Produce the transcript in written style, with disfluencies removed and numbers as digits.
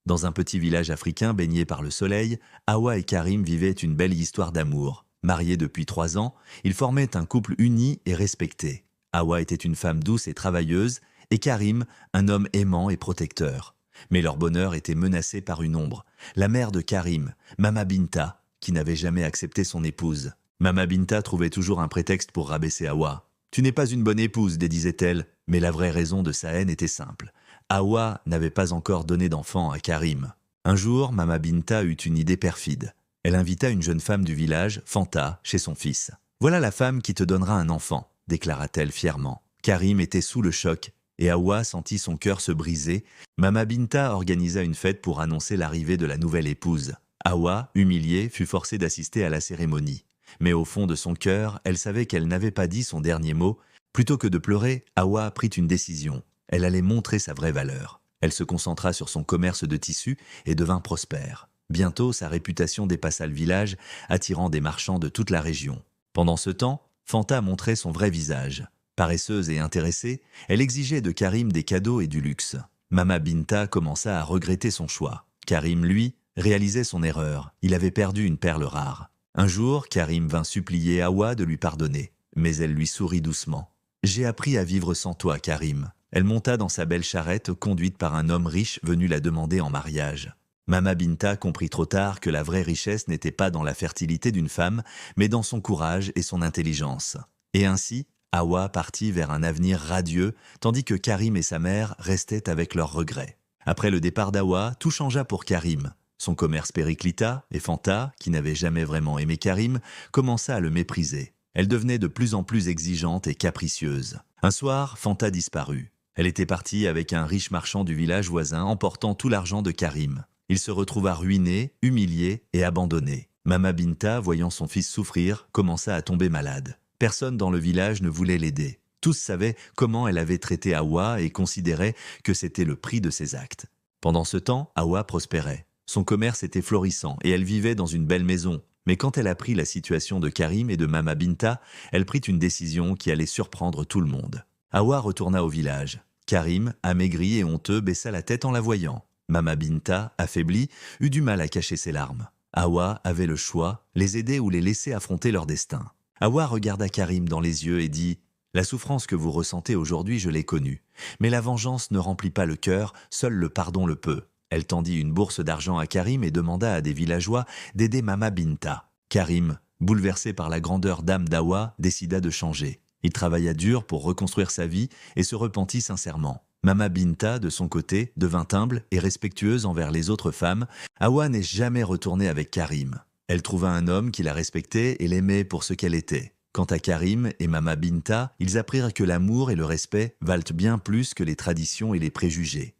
Dans un petit village africain baigné par le soleil, Hawa et Karim vivaient une belle histoire d'amour. Mariés depuis 3 ans, ils formaient un couple uni et respecté. Hawa était une femme douce et travailleuse, et Karim, un homme aimant et protecteur. Mais leur bonheur était menacé par une ombre, la mère de Karim, Mama Binta, qui n'avait jamais accepté son épouse. Mama Binta trouvait toujours un prétexte pour rabaisser Hawa. « Tu n'es pas une bonne épouse », dédisait-elle, mais la vraie raison de sa haine était simple. Hawa n'avait pas encore donné d'enfant à Karim. Un jour, Mama Binta eut une idée perfide. Elle invita une jeune femme du village, Fanta, chez son fils. « Voilà la femme qui te donnera un enfant », déclara-t-elle fièrement. Karim était sous le choc et Hawa sentit son cœur se briser. Mama Binta organisa une fête pour annoncer l'arrivée de la nouvelle épouse. Hawa, humiliée, fut forcée d'assister à la cérémonie. Mais au fond de son cœur, elle savait qu'elle n'avait pas dit son dernier mot. Plutôt que de pleurer, Hawa prit une décision. Elle allait montrer sa vraie valeur. Elle se concentra sur son commerce de tissus et devint prospère. Bientôt, sa réputation dépassa le village, attirant des marchands de toute la région. Pendant ce temps, Fanta montrait son vrai visage. Paresseuse et intéressée, elle exigeait de Karim des cadeaux et du luxe. Mama Binta commença à regretter son choix. Karim, lui, réalisait son erreur. Il avait perdu une perle rare. Un jour, Karim vint supplier Hawa de lui pardonner, mais elle lui sourit doucement. « J'ai appris à vivre sans toi, Karim. » Elle monta dans sa belle charrette, conduite par un homme riche venu la demander en mariage. Mama Binta comprit trop tard que la vraie richesse n'était pas dans la fertilité d'une femme, mais dans son courage et son intelligence. Et ainsi, Hawa partit vers un avenir radieux, tandis que Karim et sa mère restaient avec leurs regrets. Après le départ d'Hawa, tout changea pour Karim. Son commerce périclita, et Fanta, qui n'avait jamais vraiment aimé Karim, commença à le mépriser. Elle devenait de plus en plus exigeante et capricieuse. Un soir, Fanta disparut. Elle était partie avec un riche marchand du village voisin, emportant tout l'argent de Karim. Il se retrouva ruiné, humilié et abandonné. Mama Binta, voyant son fils souffrir, commença à tomber malade. Personne dans le village ne voulait l'aider. Tous savaient comment elle avait traité Hawa et considéraient que c'était le prix de ses actes. Pendant ce temps, Hawa prospérait. Son commerce était florissant et elle vivait dans une belle maison. Mais quand elle apprit la situation de Karim et de Mama Binta, elle prit une décision qui allait surprendre tout le monde. Hawa retourna au village. Karim, amaigri et honteux, baissa la tête en la voyant. Mama Binta, affaiblie, eut du mal à cacher ses larmes. Hawa avait le choix, les aider ou les laisser affronter leur destin. Hawa regarda Karim dans les yeux et dit « La souffrance que vous ressentez aujourd'hui, je l'ai connue. Mais la vengeance ne remplit pas le cœur, seul le pardon le peut. » Elle tendit une bourse d'argent à Karim et demanda à des villageois d'aider Mama Binta. Karim, bouleversé par la grandeur d'âme d'Hawa, décida de changer. Il travailla dur pour reconstruire sa vie et se repentit sincèrement. Mama Binta, de son côté, devint humble et respectueuse envers les autres femmes. Hawa n'est jamais retournée avec Karim. Elle trouva un homme qui la respectait et l'aimait pour ce qu'elle était. Quant à Karim et Mama Binta, ils apprirent que l'amour et le respect valent bien plus que les traditions et les préjugés.